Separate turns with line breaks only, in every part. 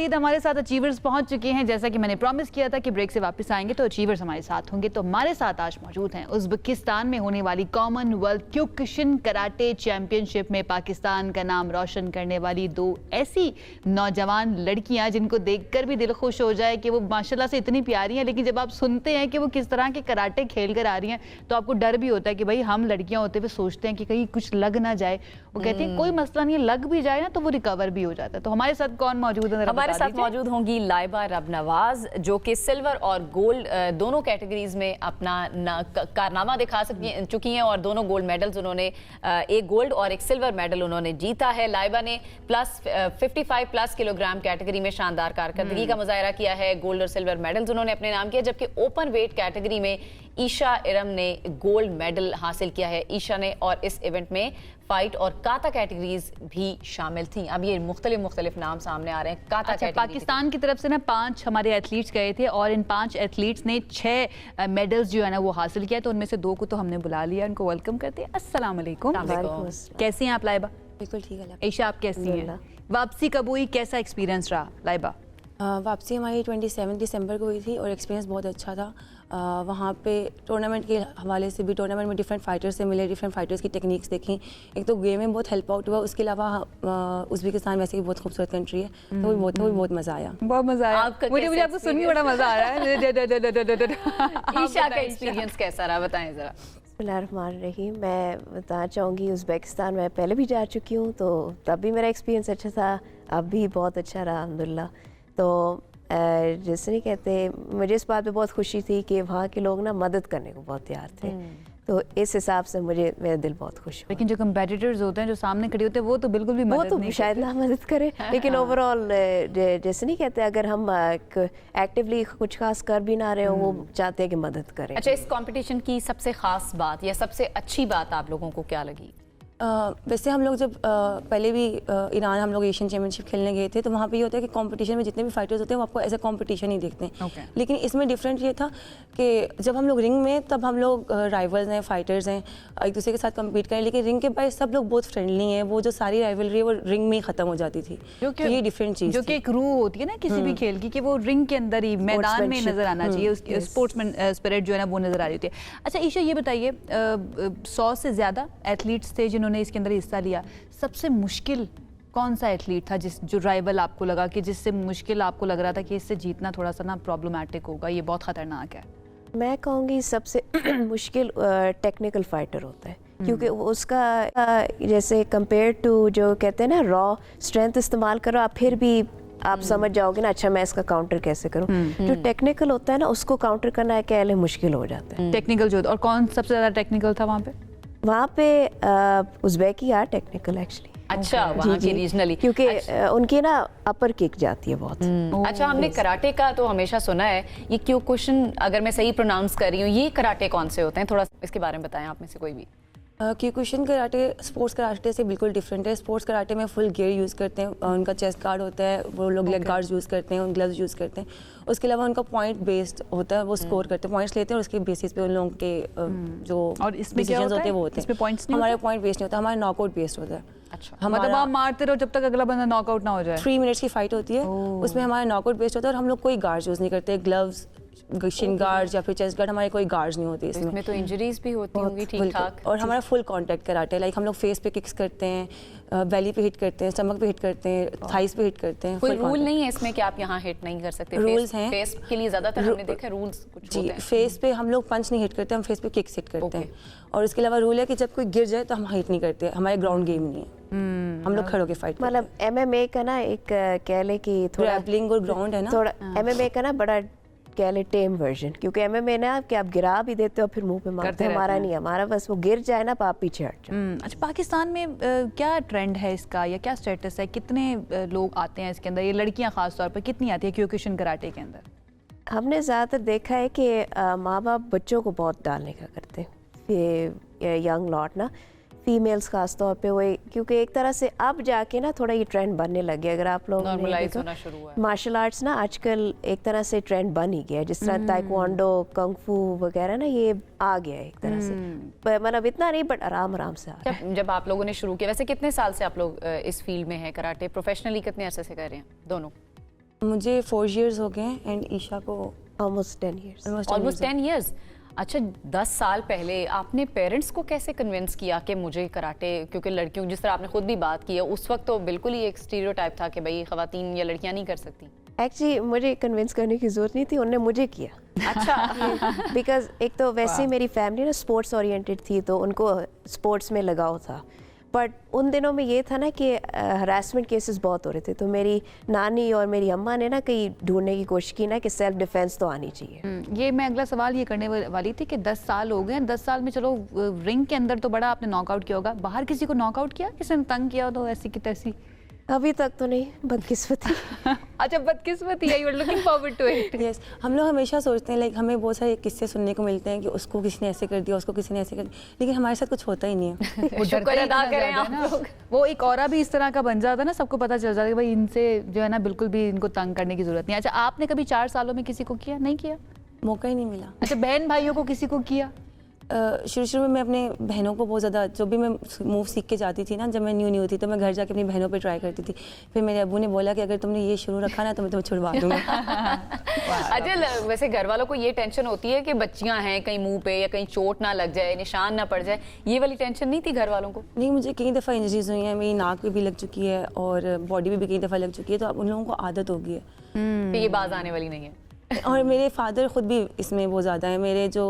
मजीद हमारे साथ अचीवर्स पहुंच चुके हैं। जैसा कि मैंने प्रॉमिस किया था कि ब्रेक से वापस आएंगे तो अचीवर्स हमारे साथ होंगे। तो हमारे साथ आज मौजूद हैं उज़्बेकिस्तान में होने वाली कॉमनवेल्थ क्योकुशिन कराटे चैंपियनशिप में पाकिस्तान का नाम रोशन करने वाली दो ऐसी नौजवान लड़कियां जिनको देखकर भी दिल खुश हो जाए कि वो माशाल्लाह से इतनी प्यारी हैं, लेकिन जब आप सुनते हैं कि वो किस तरह के कराटे खेल कर आ रही हैं तो आपको डर भी होता है कि भाई हम लड़कियां होते हुए सोचते हैं कि कहीं कुछ लग ना जाए। वो कहती हैं कोई मसला नहीं है, लग भी जाए ना तो वो रिकवर भी हो जाता है। तो हमारे साथ कौन मौजूद है?
हमारे साथ मौजूद होंगी लाइबा रबनवाज, जो कि सिल्वर और गोल्ड दोनों कैटेगरीज में अपना कारनामा दिखा चुकी हैं और दोनों गोल्ड मेडल्स उन्होंने, एक गोल्ड और एक सिल्वर मेडल उन्होंने जीता है। लाइबा ने 55+ किलोग्राम कैटेगरी में शानदार कारकर्दगी का मुजाहरा किया है। गोल्ड और सिल्वर मेडल्स उन्होंने अपने नाम किया, जबकि ओपन वेट कैटेगरी में ईशा इरम ने गोल्ड मेडल हासिल किया है। ईशा ने, और इस इवेंट में फाइट और काता कैटेगरीज भी शामिल थी। अब ये मुख्तलिफ नाम सामने आ रहे हैं। काता कैटेगरी
पाकिस्तान की तरफ से ना 5 हमारे एथलीट्स गए थे और इन 5 एथलीट्स ने 6 मेडल्स जो है ना वो हासिल किया। तो उनमें से 2 को तो हमने बुला लिया, उनको वेलकम करते हैं। अस्सलाम वालेकुम। कैसी हैं आप लाइबा?
बिल्कुल ठीक है।
ईशा आप कैसी हैं? वापसी कब हुई, कैसा एक्सपीरियंस रहा लाइबा?
वापसी हमारी 27 दिसंबर को हुई थी और एक्सपीरियंस बहुत अच्छा था। वहाँ पे टूर्नामेंट के हवाले से भी, टूर्नामेंट में डिफरेंट फाइटर्स से मिले, डिफरेंट फाइटर्स की टेक्निक्स देखी। एक तो गेम में बहुत हेल्प आउट हुआ, उसके अलावा उज़्बेकिस्तान वैसे ही बहुत खूबसूरत कंट्री है, तो वो बहुत मज़ा आया।
बहुत मज़ा आया मुझे आपको सुन के बड़ा मज़ा आ रहा है।
ईशा का एक्सपीरियंस कैसा रहा, बताएं ज़रा।
बिस्मिल्लाहिर्रहमानिर्रहीम। मैं बताना चाहूँगी उज़्बेकिस्तान मैं पहले भी जा चुकी हूँ, तो तब भी मेरा एक्सपीरियंस अच्छा था, अब भी बहुत अच्छा रहा अल्हम्दुलिल्लाह। तो जैसे नहीं कहते, मुझे इस बात पे बहुत खुशी थी कि वहाँ के लोग ना मदद करने को बहुत तैयार थे, तो इस हिसाब से मेरा दिल बहुत खुश हुआ।
लेकिन जो कंपेटिटर्स होते हैं, जो सामने खड़े होते हैं, वो तो बिल्कुल भी मदद नहीं
शायद ना मदद करे, लेकिन ओवरऑल जैसे नहीं कहते, अगर हम एक्टिवली कुछ खास कर भी ना रहे हो, वो चाहते हैं कि मदद करें।
अच्छा, इस कंपटीशन की सबसे खास बात या सबसे अच्छी बात आप लोगों को क्या लगी?
वैसे हम लोग जब पहले भी ईरान हम लोग एशियन चैम्पियनशिप खेलने गए थे, तो वहाँ पे ये होता है कि कंपटीशन में जितने भी फाइटर्स होते हैं वो आपको एज अ कंपटीशन ही देखते हैं। लेकिन इसमें डिफरेंट ये था कि जब हम लोग रिंग में, तब हम लोग राइवल्स हैं, फाइटर्स हैं, एक दूसरे के साथ कम्पीट करें, लेकिन रिंग के बाहर सब लोग बहुत फ्रेंडली हैं। वो जो सारी राइवलरी है वो रिंग में ही ख़त्म हो जाती थी। तो ये डिफरेंट चीज़, जो
कि एक रूह होती है ना किसी भी खेल की, कि वो रिंग के अंदर ही मैदान में नजर आना चाहिए, उसकी स्पोर्ट्समैन स्पिरिट जो है ना वो नजर आ रही होती है। अच्छा ईशा, ये बताइए 100 से ज़्यादा एथलीट्स थे जिन्होंने इसके अंदर हिस्सा लिया, सबसे मुश्किल कौन सा एथलीट था जो राइवल आपको लगा कि जिससे मुश्किल आपको लग रहा था कि इससे जीतना थोड़ा सा ना प्रॉब्लमैटिक होगा, ये बहुत खतरनाक है?
मैं कहूँगी सबसे मुश्किल टेक्निकल फाइटर होता है, क्योंकि उसका जैसे कंपेयर टू जो कहते हैं ना रॉ स्ट्रेंथ इस्तेमाल करो आप, फिर भी आप समझ जाओगे ना, अच्छा मैं इसका काउंटर कैसे करूं। जो टेक्निकल होता है ना, उसको काउंटर करना है क्या मुश्किल हो जाता है।
टेक्निकल जो, और कौन सबसे ज़्यादा टेक्निकल था वहाँ पे
उज़्बेकी यार टेक्निकल एक्चुअली।
अच्छा, वहाँ की रीजनली,
क्योंकि उनकी ना अपर किक जाती है बहुत।
अच्छा, हमने कराटे का तो हमेशा सुना है, ये क्योकुशिन अगर मैं सही प्रोनाउंस कर रही हूँ, ये कराटे कौन से होते हैं, थोड़ा इसके बारे में बताएं आप में से कोई भी।
क्योकुशिन कराटे स्पोर्ट्स कराटे से बिल्कुल डिफरेंट है। स्पोर्ट्स कराटे में फुल गियर यूज़ करते हैं, उनका चेस्ट गार्ड होता है, वो लोग लेग गार्ड्स यूज़ करते हैं, उन ग्लव्स यूज़ करते हैं। उसके अलावा उनका पॉइंट बेस्ड होता है, वो स्कोर करते हैं, पॉइंट्स लेते हैं और उसके बेसिस पे उन लोगों के जो
और इसमें क्या होते हैं वो होते हैं।
हमारे पॉइंट बेस्ड नहीं होता, हमारा नॉकआउट बेस्ड होता है।
अच्छा, मतलब आप मारते रहो जब तक अगला बंदा नॉकआउट ना हो जाए।
3 मिनट्स की फाइट होती है, उसमें हमारा नॉकआउट बेस्ड होता है और हम लोग कोई गार्ड्स यूज़ नहीं करते, ग्लव्स, शिन गार्ड्स या फिर चेस्ट गार्ड, हमारे कोई गार्ड्स नहीं होते इसमें।
तो इंजरीज भी होती होंगी ठीक ठाक।
और हमारा फुल कांटेक्ट कराटे, लाइक हम लोग फेस पे किक्स करते हैं, बेली पे हिट करते हैं, स्टमक पे हिट करते हैं, थाइस पे हिट करते हैं।
कोई रूल नहीं है इसमें कि आप यहाँ हिट नहीं कर सकते?
रूल्स हैं
फेस के लिए ज्यादातर हमने देखा रूल्स कुछ होते हैं।
फेस पे हम लोग पंच नहीं हिट करते, हम फेस पे किक्स हिट करते हैं। और इसके अलावा रूल है कि जब कोई गिर जाए तो हम हिट नहीं करते, हमारे ग्राउंड गेम नहीं है, हम लोग खड़े होकर फाइट।
मतलब MMA का ना एक कह ले कि थोड़ा
ग्रैपलिंग और ग्राउंड है ना,
थोड़ा MMA का ना बड़ा कह ले टेम वर्जन, क्योंकि MMA ना कि आप गिरा भी देते हो फिर मुंह पे मारते हो, हमारा नहीं, हमारा बस वो गिर जाए ना आप पीछे हट जाओ।
अच्छा, पाकिस्तान में क्या ट्रेंड है इसका या क्या स्टेटस है, कितने लोग आते हैं इसके अंदर, ये लड़कियां खास तौर पर कितनी आती है क्योकुशिन कराटे के अंदर?
हमने ज़्यादातर देखा है कि माँ बाप बच्चों को बहुत डालने का करते हैं, ये यंग लॉट ना, फीमेल्स खास तौर पे, वो क्योंकि एक तरह से अब जाके ना थोड़ा ये ट्रेंड बनने लग गया। अगर आप लोग मार्शल आर्ट्स ना आजकल एक तरह से ट्रेंड बन ही गया, जिस तरह ताइक्वांडो, कंग फू वगैरह ना, ये आ गया है एक तरह से, मतलब इतना नहीं बट आराम आराम से आ रहा है।
जब आप लोगों ने शुरू किया, वैसे कितने साल से आप लोग इस फील्ड में हैं कराटे, प्रोफेशनली कितने अरसे से कर रहे हैं दोनों?
मुझे 4 years हो गए हैं एंड ईशा को
ऑलमोस्ट 10 years।
Almost 10 years। अच्छा, 10 साल पहले आपने पेरेंट्स को कैसे कन्विंस किया कि मुझे कराटे, क्योंकि लड़कियों, जिस तरह आपने खुद भी बात की है, उस वक्त तो बिल्कुल ही एक स्टीरियोटाइप था कि भाई खवातीन या लड़कियां नहीं कर सकती।
एक्चुअली मुझे कन्विंस करने की ज़रूरत नहीं थी, उन्होंने मुझे किया।
अच्छा।
बिकॉज एक तो वैसे ही मेरी फैमिली ना स्पोर्ट्स ओरिएंटेड थी, तो उनको स्पोर्ट्स में लगाव था। बट उन दिनों में ये था ना कि हरासमेंट केसेस बहुत हो रहे थे, तो मेरी नानी और मेरी अम्मा ने ना कहीं ढूंढने की कोशिश की ना कि सेल्फ डिफेंस तो आनी चाहिए।
ये मैं अगला सवाल ये करने वाली थी कि 10 साल हो गए हैं, 10 साल में चलो रिंग के अंदर तो बड़ा आपने नॉकआउट किया होगा, बाहर किसी को नॉकआउट किया, किसी ने तंग किया हो तो ऐसी की तैसी?
अभी तक तो नहीं, बदकिस्मती।
अच्छा, बदकिस्मती है, you are looking forward to it.
Yes, हम लोग हमेशा सोचते हैं लाइक हमें बहुत सारे किस्से सुनने को मिलते हैं कि उसको किसी ने ऐसे कर दिया, उसको किसी ने ऐसे कर दिया, लेकिन हमारे साथ कुछ होता ही नहीं है।
वो
शुक्र
डरते ही
अदा
इतना
करें
ज़्यादा है
आप
ना,
लोग।
वो एक औरा भी इस तरह का बन जाता है ना, सबको पता चल जाता है कि भाई इनसे जो है ना बिल्कुल भी इनको तंग करने की जरूरत नहीं। अच्छा, आपने कभी 4 सालों में किसी को किया? नहीं किया?
मौका ही नहीं मिला।
अच्छा, बहन भाइयों को किसी को किया?
शुरू में मैं अपने बहनों को बहुत ज़्यादा, जो भी मैं मूव सीख के जाती थी ना, जब मैं न्यू थी तो मैं घर जाके अपनी बहनों पे ट्राई करती थी। फिर मेरे अब्बू ने बोला कि अगर तुमने ये शुरू रखा ना तो मैं तुम्हें छुड़वा दूंगा।
अच्छा, वैसे घर वालों को ये टेंशन होती है कि बच्चियां हैं, कहीं मुंह पे या कहीं चोट ना लग जाए, निशान ना पड़ जाए, ये वाली टेंशन नहीं थी घर वालों को?
नहीं, मुझे कई दफ़ा इंजरीज हुई हैं, मेरी नाक पे भी लग चुकी है और बॉडी पे भी कई दफ़ा लग चुकी है, तो अब उन लोगों को आदत हो गई है।
कि ये बाज आने वाली नहीं है।
और मेरे फादर खुद भी इसमें बहुत ज़्यादा है। मेरे जो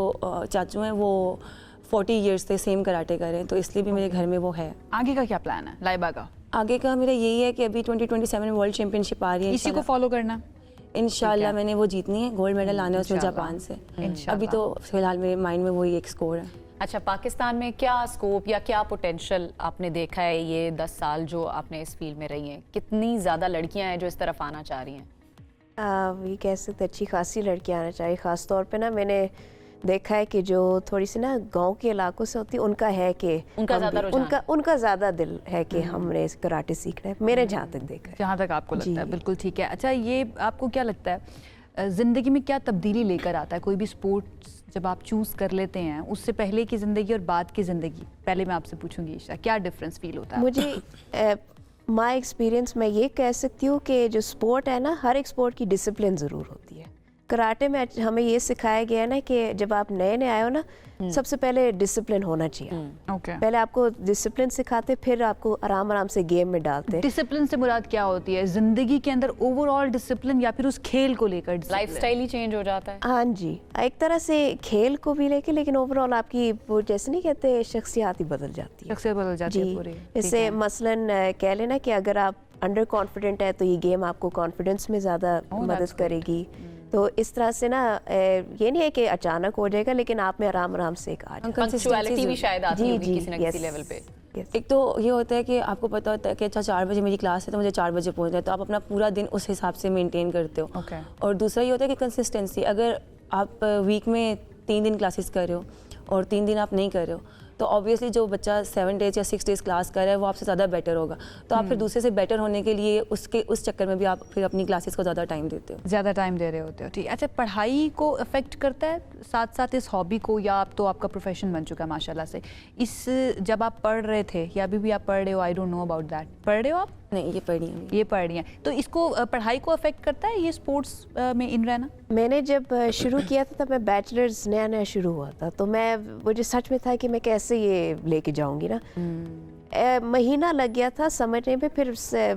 चाचू हैं वो 40 years से सेम कराटे कर रहे हैं, तो इसलिए भी मेरे घर में वो है।
आगे का क्या प्लान है लाइबा का?
आगे का मेरा यही है कि अभी 2027 में वर्ल्ड चैंपियनशिप आ रही है,
इसी को फॉलो करना?
इंशाल्लाह मैंने वो जीतनी है, गोल्ड मेडल लाना है उसमें जापान से। अभी तो फिलहाल मेरे माइंड में वही एक स्कोर है।
अच्छा, पाकिस्तान में क्या स्कोप या क्या पोटेंशियल आपने देखा है ये 10 साल जो आपने इस फील्ड में रही हैं? कितनी ज़्यादा लड़कियां हैं जो इस तरफ आना चाह रही हैं?
ये कह सकते अच्छी खासी लड़कियां आना चाहिए। ख़ास तौर पे ना मैंने देखा है कि जो थोड़ी सी ना गांव के इलाकों से होती है, उनका है कि
उनका ज़्यादा रुझान।
उनका ज़्यादा दिल है कि हमने इस कराटे सीखना है, मेरे जहाँ तक देखा है।
जहाँ तक आपको लगता है, बिल्कुल ठीक है। अच्छा, ये आपको क्या लगता है ज़िंदगी में क्या तब्दीली लेकर आता है कोई भी स्पोर्ट्स जब आप चूज़ कर लेते हैं, उससे पहले की ज़िंदगी और बाद की ज़िंदगी? पहले मैं आपसे पूछूंगी ईशा, क्या डिफरेंस फील होता है?
मुझे माय एक्सपीरियंस मैं ये कह सकती हूँ कि जो स्पोर्ट है ना, हर एक स्पोर्ट की डिसिप्लिन ज़रूर होती है। कराटे में हमें ये सिखाया गया है ना कि जब आप नए नए आए हो ना, सबसे पहले डिसिप्लिन होना चाहिए।
ओके,
पहले आपको डिसिप्लिन सिखाते, फिर आपको आराम आराम से गेम में डालते।
डिसिप्लिन से मुराद क्या होती है? जिंदगी के अंदर ओवरऑल डिसिप्लिन या फिर उस खेल को लेकर discipline?
लाइफस्टाइल ही चेंज हो जाता है।
हाँ जी, एक तरह से खेल को भी लेकिन ओवरऑल आपकी वो जैसे नहीं कहते शख्सियत ही बदल जाती है।
शख्सियत बदल जाती है पूरी।
जैसे मसलन कह लेना कि अगर आप अंडर कॉन्फिडेंट है तो ये गेम आपको कॉन्फिडेंस में ज़्यादा मदद करेगी। तो इस तरह से ना ये नहीं है कि अचानक हो जाएगा, लेकिन आप में आराम आराम से एक आ जाए।
पंक्चुअलिटी भी शायद आती होगी किसी न किसी लेवल पे।
एक तो ये होता है कि आपको पता होता है कि अच्छा 4 बजे मेरी क्लास है तो मुझे 4 बजे पहुंचना है, तो आप अपना पूरा दिन उस हिसाब से मेंटेन करते हो।
Okay.
और दूसरा ये होता है कि कंसिस्टेंसी, अगर आप वीक में 3 दिन क्लासेस कर रहे हो और 3 दिन आप नहीं कर रहे हो, तो ऑब्वियसली जो बच्चा 7 डेज या 6 डेज क्लास कर रहा है वो आपसे ज़्यादा बेटर होगा। तो आप फिर दूसरे से बेटर होने के लिए उस चक्कर में भी आप फिर अपनी क्लासेस को ज़्यादा टाइम देते हो।
ज़्यादा टाइम दे रहे होते हो, ठीक। अच्छा, पढ़ाई को अफेक्ट करता है साथ साथ इस हॉबी को, या आप तो आपका प्रोफेशन बन चुका है माशाल्लाह से? इस जब आप पढ़ रहे थे या अभी भी आप पढ़ रहे हो, I don't know about that, पढ़ रहे हो आप?
नहीं, ये पढ़ी है।
ये पढ़ रही हैं, तो इसको पढ़ाई को अफेक्ट करता है ये स्पोर्ट्स में इन रहना?
मैंने जब शुरू किया था तब मैं बैचलर्स नया नया शुरू हुआ था, तो मैं मुझे सच में था कि मैं कैसे ये लेके जाऊंगी ना। महीना लग गया था समझने पे, फिर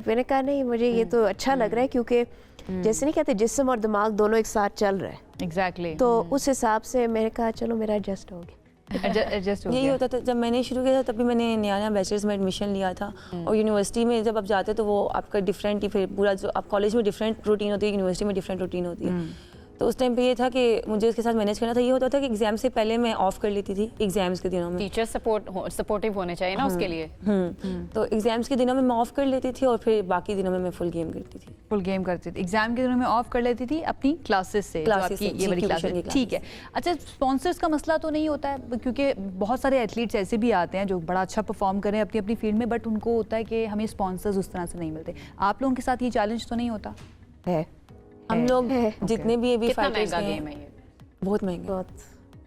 मैंने कहा नहीं, मुझे ये तो अच्छा लग रहा है, क्योंकि जैसे नहीं कहते जिस्म और दिमाग दोनों एक साथ चल रहे हैं।
एग्जैक्टली।
तो उस हिसाब से मैंने कहा चलो मेरा एडजस्ट हो गया।
एडजस्ट हो
यही
गया।
होता था जब मैंने शुरू किया था, तभी मैंने नया बैचलर्स में एडमिशन लिया था। और यूनिवर्सिटी में जब आप जाते हो तो वो आपका डिफरेंट ही, फिर पूरा जो आप कॉलेज में डिफरेंट रूटीन होती है, यूनिवर्सिटी में डिफरेंट रूटीन होती है। तो उस टाइम पे ये था कि मुझे उसके साथ मैनेज करना था। ये होता था कि एग्जाम से पहले मैं ऑफ कर लेती थी एग्जाम्स के दिनों में।
टीचर सपोर्टिव होने चाहिए ना उसके लिए।
तो एग्जाम्स के दिनों में मैं ऑफ कर लेती थी और फिर बाकी दिनों में मैं फुल गेम करती थी।
फुल गेम करती थी, एग्जाम के दिनों में ऑफ कर लेती थी अपनी क्लासेस से,
क्लासेस
जो आपकी
से,
ये वाली
जी,
क्लासेस,
ट्यूशन की
ठीक है। अच्छा, स्पॉन्सर्स का मसला तो नहीं होता है? क्योंकि बहुत सारे एथलीट्स ऐसे भी आते हैं जो बड़ा अच्छा परफॉर्म करें अपनी अपनी फील्ड में, बट उनको होता है कि हमें स्पॉन्सर्स उस तरह से नहीं मिलते। आप लोगों के साथ ये चैलेंज तो नहीं होता?
है
हम लोग जितने भी अभी
कितना
फाइटर्स
महंगा
हैं,
गेम है ये?
बहुत महंगा।
बहुत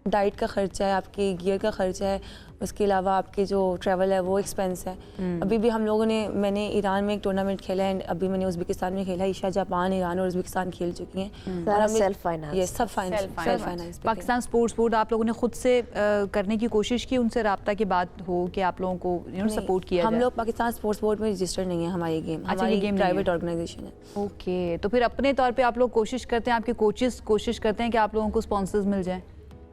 डाइट का खर्चा है, आपके गियर का खर्चा है, उसके अलावा आपके जो ट्रैवल है वो एक्सपेंस है। अभी भी हम लोगों ने, मैंने ईरान में एक टूर्नामेंट खेला है, अभी मैंने उज़्बेकिस्तान में खेला है। ईशा जापान, ईरान और उज़्बेकिस्तान खेल चुकी हैं।
सारा
हमने-
सेल्फ फाइनेंस।
ये सब self finance.
Pakistan sports board आप लोगों ने खुद से करने की कोशिश की, उनसे रब्ता के बाद हो कि आप लोगों को सपोर्ट किया
हम
जाए?
लोग पाकिस्तान स्पोर्ट्स बोर्ड में रजिस्टर्ड नहीं है हमारी गेम।
अच्छा, ये
हमारी
गेम नहीं
प्राइवेट
है।
ऑर्गेनाइजेशन है।
ओके, तो फिर अपने तौर पे आप लोग कोशिश करते हैं, आपके कोचेस कोशिश करते हैं कि आप लोगों को स्पॉन्सर्स मिल जाएं?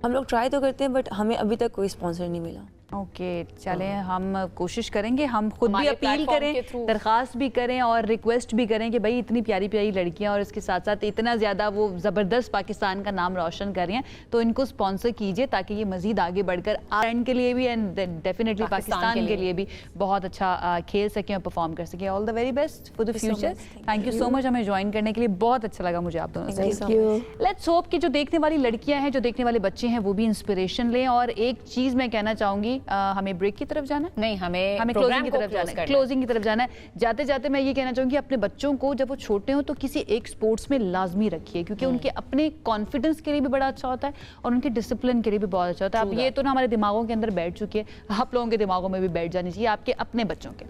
हम लोग ट्राई तो करते हैं बट हमें अभी तक कोई स्पॉन्सर नहीं मिला।
ओके, चलें हम कोशिश करेंगे, हम खुद भी
हमारे
अपील
प्लेटफॉर्म
करें,
के थ्रू।
दरख्वास्त भी करें और रिक्वेस्ट भी करें कि भाई इतनी प्यारी प्यारी लड़कियां और इसके साथ साथ इतना ज़्यादा वो ज़बरदस्त पाकिस्तान का नाम रोशन कर रही हैं, तो इनको स्पॉन्सर कीजिए ताकि ये मज़ीद आगे बढ़कर आर के लिए भी एंड डेफिनेटली पाकिस्तान के लिए भी बहुत अच्छा खेल सकें और परफॉर्म कर सकें। All the very best for the
Thank you so
future.
much.
Thank you so much हमें ज्वाइन करने के लिए, बहुत अच्छा लगा मुझे आप दोनों से।
Thank you.
लेट्स होप कि जो देखने वाली लड़कियां हैं, जो देखने वाले बच्चे हैं, वो भी इंस्पिरेशन लें। और एक चीज मैं कहना चाहूंगी, हमें ब्रेक की तरफ जाना है,
नहीं, हमें
क्लोजिंग
प्रोग्राम
की
को
तरफ
close
जाना है,
करना है।
क्लोजिंग की तरफ जाना है। जाते जाते मैं ये कहना चाहूंगी अपने बच्चों को जब वो छोटे हो तो किसी एक स्पोर्ट्स में लाजमी रखिए, क्योंकि उनके अपने कॉन्फिडेंस के लिए भी बड़ा अच्छा होता है और उनके डिसिप्लिन के लिए भी बहुत अच्छा होता है। अब ये तो ना हमारे दिमागों के अंदर बैठ चुकी है, आप लोगों के दिमागों में भी बैठ जानी चाहिए आपके अपने बच्चों के लिए।